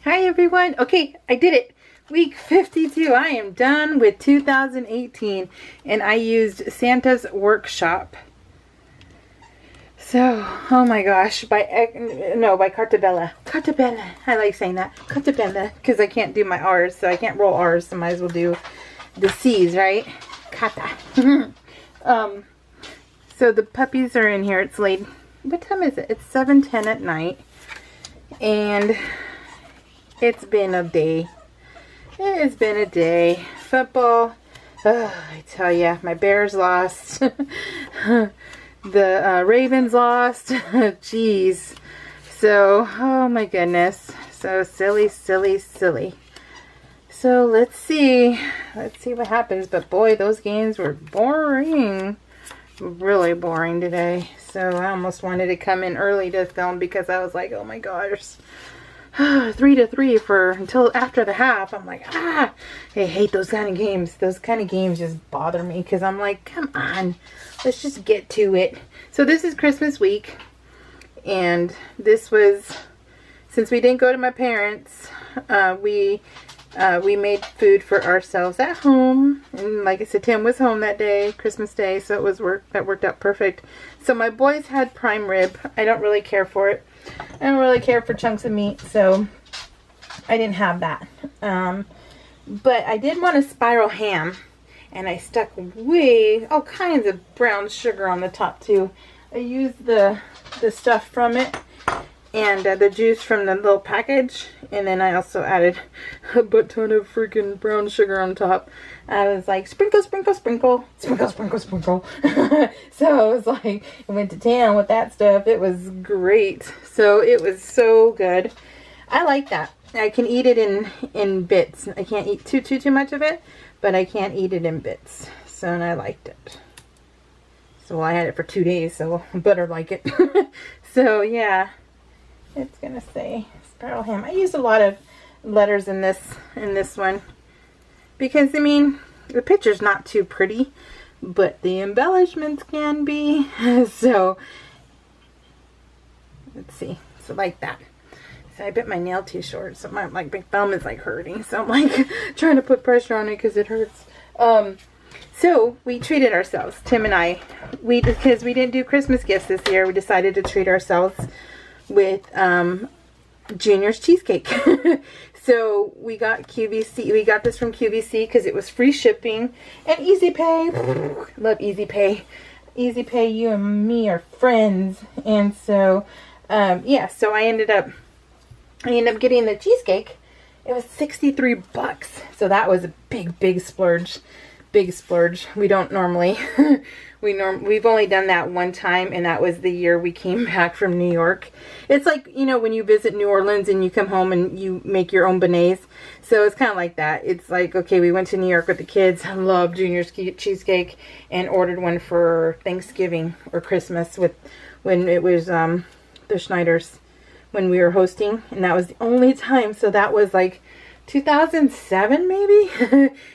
Hi everyone. Okay, I did it. Week 52. I am done with 2018 and I used Santa's Workshop. So, oh my gosh, by Cartabella. Cartabella. I like saying that. Cartabella, because I can't do my R's, so I can't roll R's, so might as well do the C's, right? Cata. So the puppies are in here. It's late. What time is it? It's 7:10 at night. And it's been a day. It has been a day. Football. I tell ya, my Bears lost. The Ravens lost. Jeez. So, oh my goodness. So silly, silly, silly. So let's see. Let's see what happens. But boy, those games were boring. Really boring today. So I almost wanted to come in early to film because I was like, oh my gosh. 3-3 for until after the half. I'm like, I hate those kind of games. Those kind of games just bother me because I'm like, come on, let's just get to it. So this is Christmas week, and this was, since we didn't go to my parents, we made food for ourselves at home. And like I said, Tim was home that day, Christmas Day, so that worked out perfect. So my boys had prime rib. I don't really care for it. I don't really care for chunks of meat, so I didn't have that. But I did want a spiral ham, and I stuck all kinds of brown sugar on the top too. I used the stuff from it and the juice from the little package, and then I also added a butt ton of freaking brown sugar on top. I was like, sprinkle, sprinkle, sprinkle, sprinkle, sprinkle, sprinkle. So I was like, I went to town with that stuff. It was great. So it was so good. I like that. I can eat it in bits. I can't eat too much of it, but I can't eat it in bits. So, and I liked it. So I had it for 2 days, so I better like it. So yeah, it's gonna say spiral ham. I used a lot of letters in this one. Because, I mean, the picture's not too pretty, but the embellishments can be. So, let's see. So, like that. So, I bit my nail too short, so my big thumb is, like, hurting. So, I'm, like, trying to put pressure on it because it hurts. So, we treated ourselves, Tim and I. Because we didn't do Christmas gifts this year, we decided to treat ourselves with Junior's cheesecake. So we got QVC. We got this from QVC because it was free shipping and easy pay. Love easy pay. Easy pay. You and me are friends. And so, yeah. So I ended up getting the cheesecake. It was $63. So that was a big splurge. Big splurge. We don't normally. We've only done that one time, and that was the year we came back from New York. It's like, you know, when you visit New Orleans and you come home and you make your own beignets. So it's kind of like that. It's like, okay, we went to New York with the kids. I love Junior's cheesecake, and ordered one for Thanksgiving or Christmas when it was the Schneiders, when we were hosting, and that was the only time. So that was like 2007 maybe.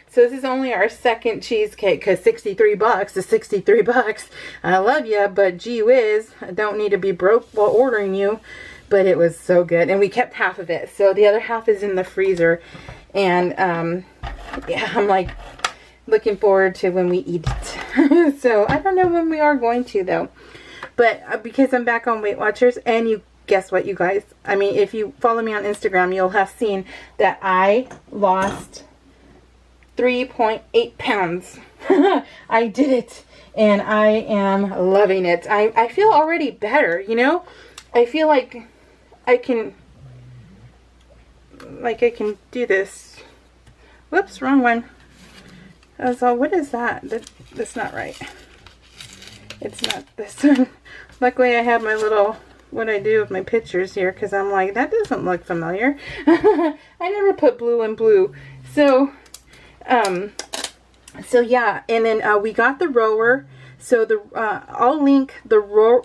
So this is only our second cheesecake because $63 is $63. I love you, but gee whiz, I don't need to be broke while ordering you. But it was so good, and we kept half of it, so the other half is in the freezer. And yeah, I'm like looking forward to when we eat it. So I don't know when we are going to though, but because I'm back on Weight Watchers, and you guess what, you guys? I mean, if you follow me on Instagram, you'll have seen that I lost 3.8 pounds. I did it, and I am loving it. I feel already better, you know? I feel like I can do this. Whoops, wrong one. So what is that? That's not right. It's not this one. Luckily I have my little, what I do with my pictures here, because I'm like, that doesn't look familiar. I never put blue in blue. So yeah, and then we got the rower. So I'll link the rower.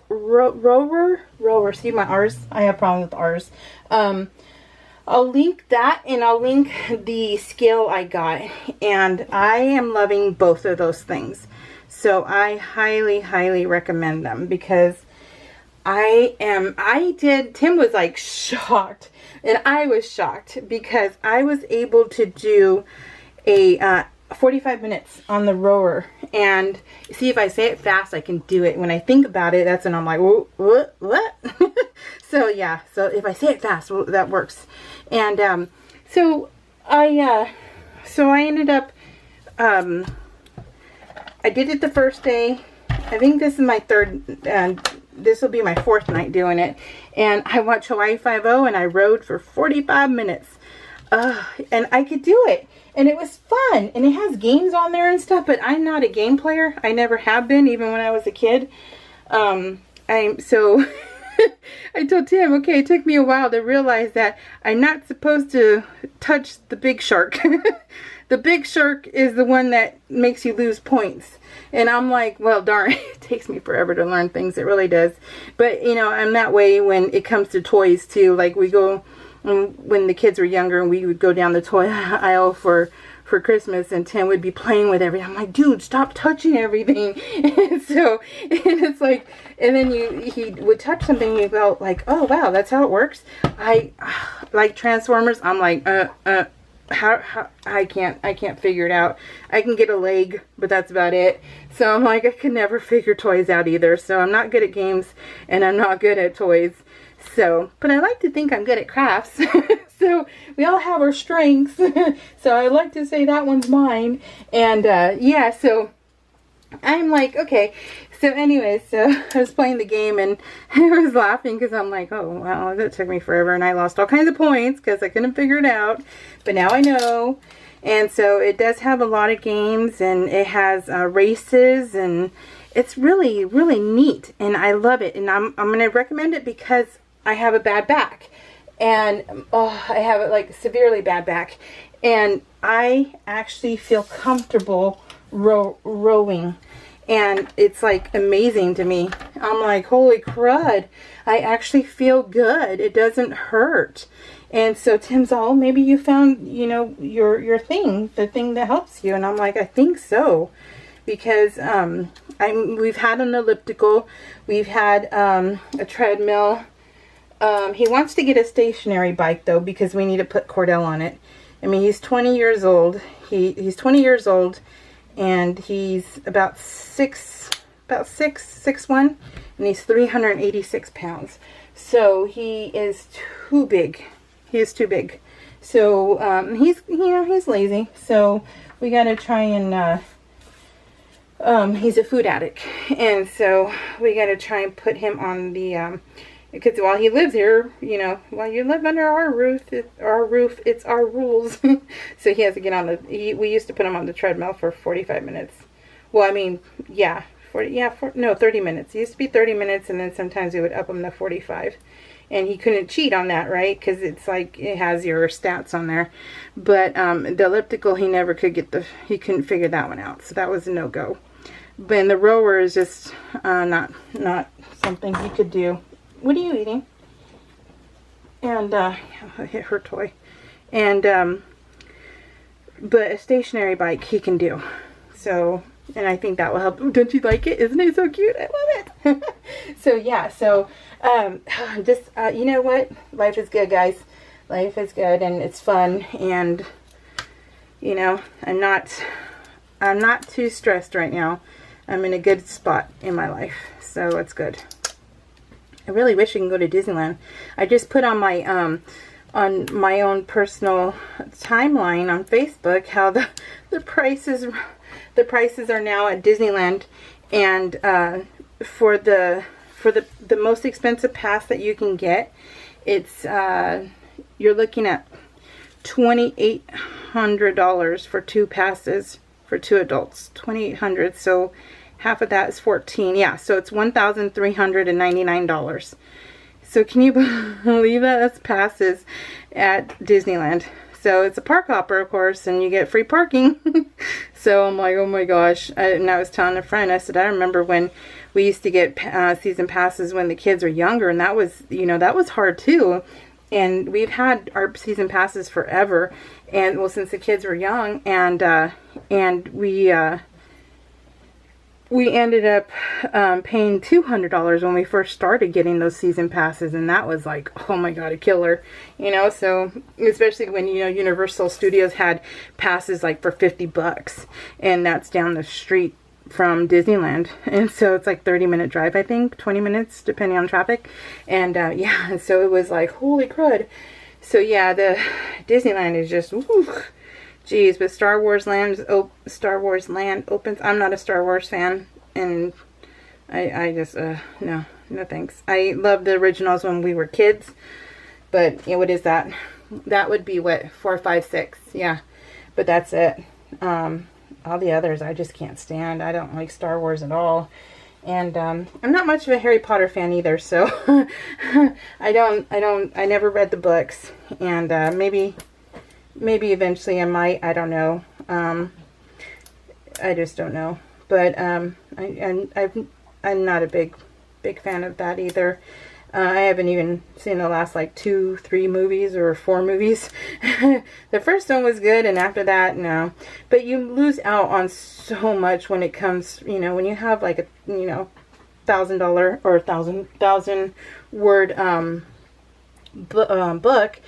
See my R's? I have problems with R's. I'll link that, and I'll link the scale I got, and I am loving both of those things. So I highly recommend them, because Tim was like shocked, and I was shocked because I was able to do a 45 minutes on the rower. And see, if I say it fast, I can do it. When I think about it, that's when I'm like, what? So yeah, so if I say it fast, well, that works. And so I ended up, I did it the first day. I think this is my third, this will be my fourth night doing it. And I watched Hawaii Five-0 and I rode for 45 minutes. And I could do it. And it was fun. And it has games on there and stuff, but I'm not a game player. I never have been, even when I was a kid. So I told Tim, okay, it took me a while to realize that I'm not supposed to touch the big shark. The big shark is the one that makes you lose points. And I'm like, well, darn, it takes me forever to learn things. It really does. But, you know, I'm that way when it comes to toys, too. Like, we go, when the kids were younger, and we would go down the toy aisle for Christmas, and Tim would be playing with everything. I'm like, dude, stop touching everything. And so, and it's like, and then he would touch something, and you go like, oh, wow, that's how it works. I like Transformers. I'm like, how I can't figure it out. I can get a leg, but that's about it. So I'm like, I can never figure toys out either. So I'm not good at games, and I'm not good at toys. So, but I like to think I'm good at crafts. So we all have our strengths. So I like to say that one's mine. And yeah, so I'm like, okay. So anyways, so I was playing the game, and I was laughing because I'm like, oh, wow, that took me forever. And I lost all kinds of points because I couldn't figure it out. But now I know. And so it does have a lot of games, and it has races, and it's really, really neat. And I love it. And I'm going to recommend it because I have a bad back. And I have it like severely bad back. And I actually feel comfortable rowing. And it's like amazing to me. I'm like, holy crud. I actually feel good. It doesn't hurt. And so Tim's all, maybe you found, you know, your thing, the thing that helps you. And I'm like, I think so. Because we've had an elliptical. We've had a treadmill. He wants to get a stationary bike though, because we need to put Cordell on it. I mean, he's 20 years old. He's 20 years old. And he's about 6'1", and he's 386 pounds. So he is too big. He is too big. So he's lazy. So we got to try and he's a food addict, and so we got to try and put him on the because while he lives here, you know, while you live under our roof, it's our rules. So he has to get on the, we used to put him on the treadmill for 45 minutes. Well, I mean, yeah, 30 minutes. It used to be 30 minutes, and then sometimes we would up him to 45. And he couldn't cheat on that, right? Because it's like, it has your stats on there. But the elliptical, he never could get he couldn't figure that one out. So that was a no-go. But the rower is just not something he could do. What are you eating? And I hit her toy. And but a stationary bike he can do. So, and I think that will help. Ooh, don't you like it? Isn't it so cute? I love it. So yeah, so just you know what? Life is good, guys. Life is good, and it's fun, and you know, I'm not too stressed right now. I'm in a good spot in my life, so it's good. I really wish I can go to Disneyland. I just put on my own personal timeline on Facebook how the prices are now at Disneyland, and for the most expensive pass that you can get, it's you're looking at $2,800 for 2 passes for 2 adults. $2,800. So half of that is 14. Yeah, so it's $1,399. So can you believe that? That's passes at Disneyland. So it's a park hopper, of course, and you get free parking. So I'm like, oh my gosh. And I was telling a friend, I said, I remember when we used to get season passes when the kids were younger, and that was, you know, that was hard too. And we've had our season passes forever, and well, since the kids were young, and we we ended up paying $200 when we first started getting those season passes, and that was like, oh my god, a killer, you know. So especially when, you know, Universal Studios had passes like for $50, and that's down the street from Disneyland, and so it's like 30-minute drive, I think, 20 minutes depending on traffic. And yeah, so it was like, holy crud. So yeah, the Disneyland is just woo. Geez, but Star Wars Land opens. I'm not a Star Wars fan, and I just no thanks. I love the originals when we were kids, but yeah, what is that? That would be what, 4, 5, 6, yeah. But that's it. All the others I just can't stand. I don't like Star Wars at all, and I'm not much of a Harry Potter fan either. So I never read the books, and maybe eventually I might. I don't know. I just don't know. But I'm not a big fan of that either. I haven't even seen the last like 2, 3 movies or 4 movies. The first one was good, and after that, no. But you lose out on so much when it comes, you know, when you have like a, you know, $1,000 or 1,000 word book.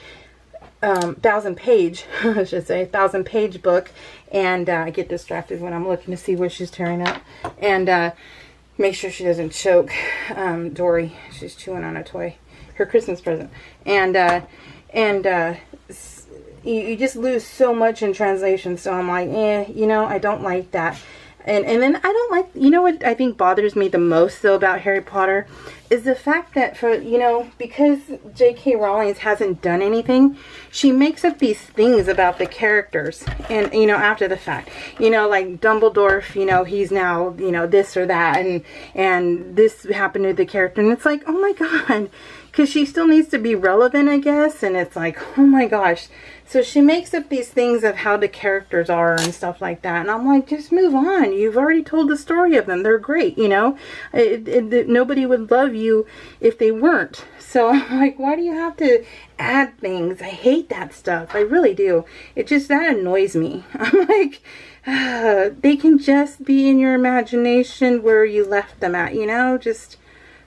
1,000-page, I should say, 1,000-page book, and I get distracted when I'm looking to see what she's tearing up, and make sure she doesn't choke. Dory, she's chewing on a toy, her Christmas present, and you just lose so much in translation. So I'm like, you know, I don't like that. And then I don't like, you know what I think bothers me the most though about Harry Potter is the fact that, for, you know, because J.K. Rowling hasn't done anything, she makes up these things about the characters, and, you know, after the fact, you know, like Dumbledore, you know, he's now, you know, this or that, and this happened to the character, and it's like, oh my god, because she still needs to be relevant, I guess, and it's like, oh my gosh. So she makes up these things of how the characters are and stuff like that. And I'm like, just move on. You've already told the story of them. They're great, you know. Nobody would love you if they weren't. So I'm like, why do you have to add things? I hate that stuff. I really do. It just, that annoys me. I'm like, they can just be in your imagination where you left them at, you know. Just,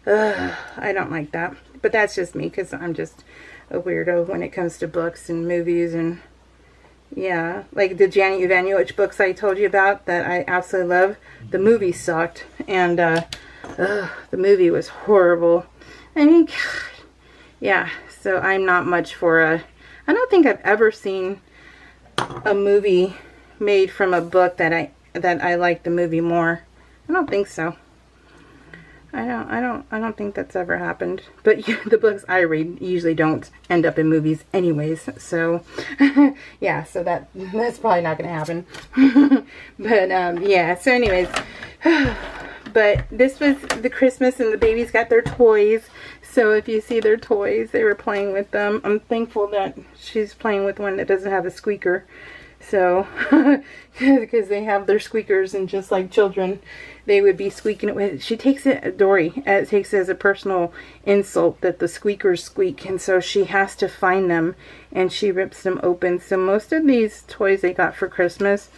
I don't like that. But that's just me, because I'm just a weirdo when it comes to books and movies. And yeah, like the Janet Evanuich books I told you about that I absolutely love, the movie sucked, and the movie was horrible. I mean, God, yeah, so I'm not much for I don't think I've ever seen a movie made from a book that I like the movie more. I don't think so. I don't think that's ever happened. But yeah, the books I read usually don't end up in movies anyways. So yeah, so that's probably not going to happen. But yeah, so anyways, but this was the Christmas, and the babies got their toys. So if you see their toys, they were playing with them. I'm thankful that she's playing with one that doesn't have a squeaker. So, because they have their squeakers, and just like children, they would be squeaking it with. She takes it, Dory, takes it as a personal insult that the squeakers squeak, and so she has to find them, and she rips them open. So most of these toys they got for Christmas,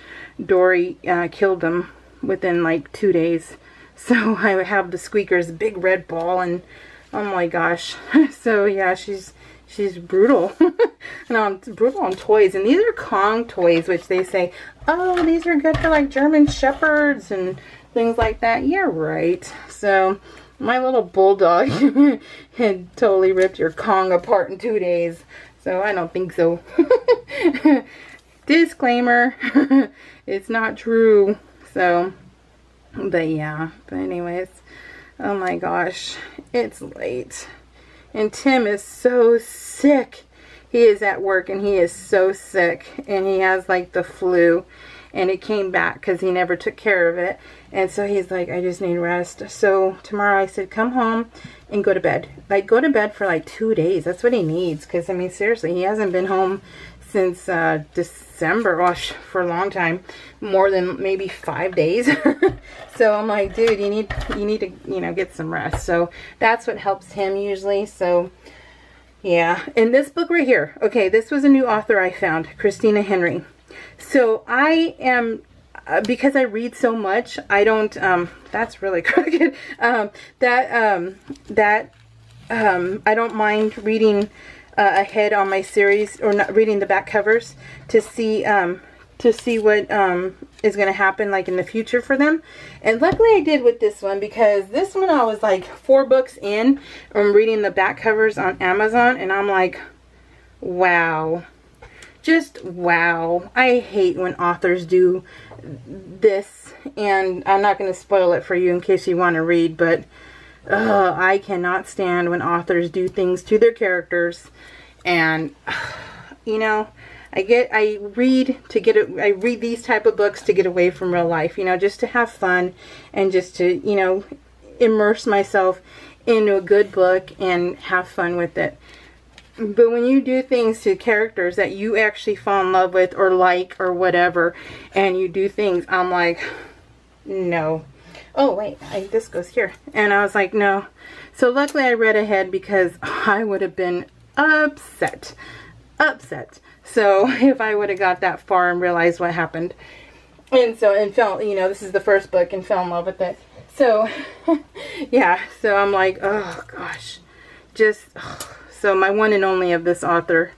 Dory killed them within like 2 days. So I have the squeakers, big red ball, and oh my gosh. So yeah, she's brutal. And brutal on toys. And these are Kong toys, which they say, oh, these are good for like German Shepherds and things like that. Yeah, right. So my little bulldog had totally ripped your Kong apart in 2 days. So I don't think so. Disclaimer. It's not true. So, but yeah. But anyways, oh my gosh. It's late. And Tim is so sick. He is at work, and he is so sick. And he has like the flu. And it came back because he never took care of it. And so he's like, I just need rest. So tomorrow I said, come home and go to bed. Like, go to bed for like 2 days. That's what he needs. Because, I mean, seriously, he hasn't been home since December. Gosh, for a long time. More than maybe 5 days. So I'm like, dude, you need to, you know, get some rest. So that's what helps him usually. So yeah. And this book right here. Okay, this was a new author I found. Christina Henry. So I because I read so much, I don't, that's really crooked, I don't mind reading ahead on my series, or not reading the back covers to see what is going to happen like in the future for them. And luckily I did with this one, because this one I was like 4 books in from reading the back covers on Amazon, and I'm like, wow. Just wow. I hate when authors do this, and I'm not going to spoil it for you in case you want to read, but I cannot stand when authors do things to their characters. And you know, I read these type of books to get away from real life, you know, just to have fun and just to, you know, immerse myself into a good book and have fun with it. But when you do things to characters that you actually fall in love with or like or whatever, and you do things, I'm like, no. Oh, wait, this goes here. And I was like, no. So luckily I read ahead, because I would have been upset. So if I would have got that far and realized what happened. And fell, you know, this is the first book, and fell in love with it. So, yeah. So I'm like, oh, gosh. So my one and only of this author,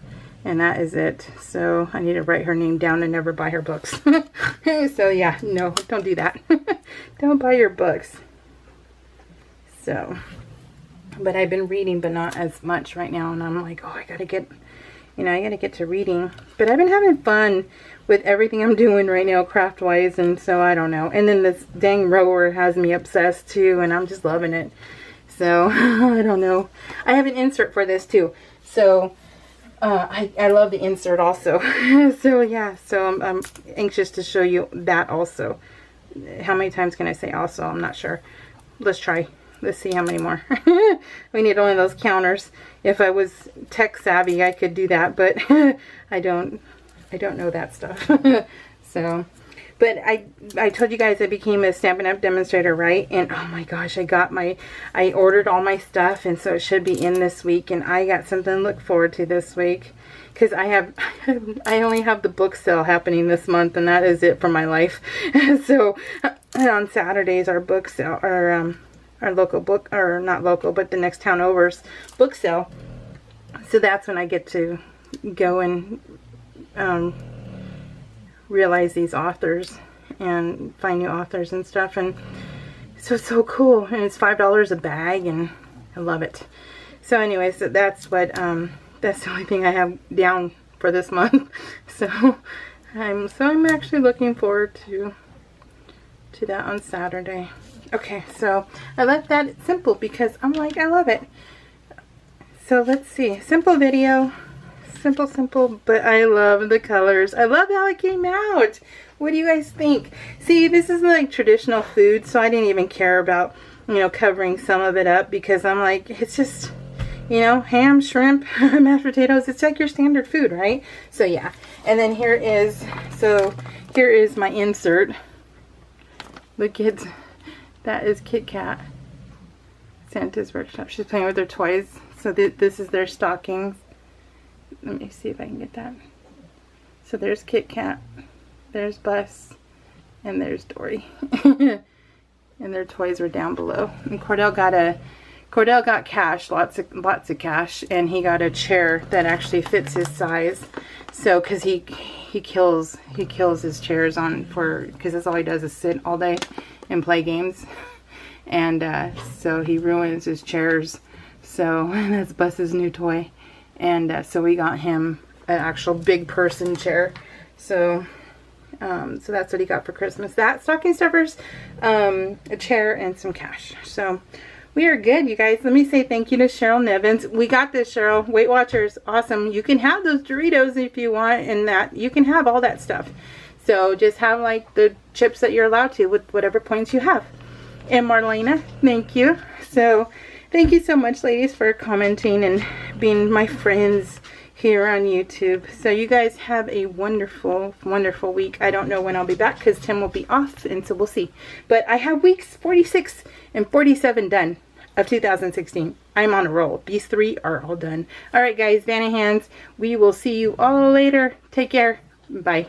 and that is it. So I need to write her name down and never buy her books. So yeah, no, don't do that. Don't buy your books. So, but I've been reading, but not as much right now, and I'm like, oh, I gotta get to reading. But I've been having fun with everything I'm doing right now, craft wise, and so I don't know. And then this dang rower has me obsessed too, and I'm just loving it. So, I don't know. I have an insert for this too. So, I love the insert also. So, yeah. So, I'm anxious to show you that also. How many times can I say also? I'm not sure. Let's try. Let's see how many more. We need one of those counters. If I was tech savvy, I could do that. But I don't know that stuff. So... But I told you guys I became a Stampin' Up! Demonstrator, right? And oh my gosh, I ordered all my stuff, and so it should be in this week. And I got something to look forward to this week, because I only have the book sale happening this month, and that is it for my life. So on Saturdays, our book sale, our local book, or not local, but the next town over's book sale. So that's when I get to go and realize these authors and find new authors and stuff, and so it's so cool. And it's $5 a bag, and I love it. So anyways, so that's what that's the only thing I have down for this month. So I'm actually looking forward to that on Saturday. Okay, so I left that simple because I'm like, I love it. So let's see, simple video. Simple, but I love the colors. I love how it came out. What do you guys think? See, this is like traditional food, so I didn't even care about, you know, covering some of it up, because I'm like, it's just, you know, ham, shrimp, mashed potatoes. It's like your standard food, right? So yeah. And then here is my insert. The kids, that is Kit Kat. Santa's workshop. She's playing with their toys. So this is their stockings. Let me see if I can get that. So there's Kit Kat, there's Bus, and there's Dory. And their toys were down below. And Cordell got cash, lots of cash, and he got a chair that actually fits his size. So, cause he kills his chairs because that's all he does is sit all day and play games, and so he ruins his chairs. So that's Bus's new toy. And so we got him an actual big person chair. So so that's what he got for Christmas. That, stocking stuffers, a chair, and some cash. So we are good, you guys. Let me say thank you to Cheryl Nevins. We got this, Cheryl. Weight Watchers, awesome. You can have those Doritos if you want, and that you can have all that stuff. So just have like the chips that you're allowed to with whatever points you have. And Marlena, thank you. So thank you so much, ladies, for commenting and being my friends here on YouTube. So you guys have a wonderful, wonderful week. I don't know when I'll be back because Tim will be off, and so we'll see. But I have weeks 46 and 47 done of 2016. I'm on a roll. These 3 are all done. All right, guys, Vanna Hands. We will see you all later. Take care. Bye.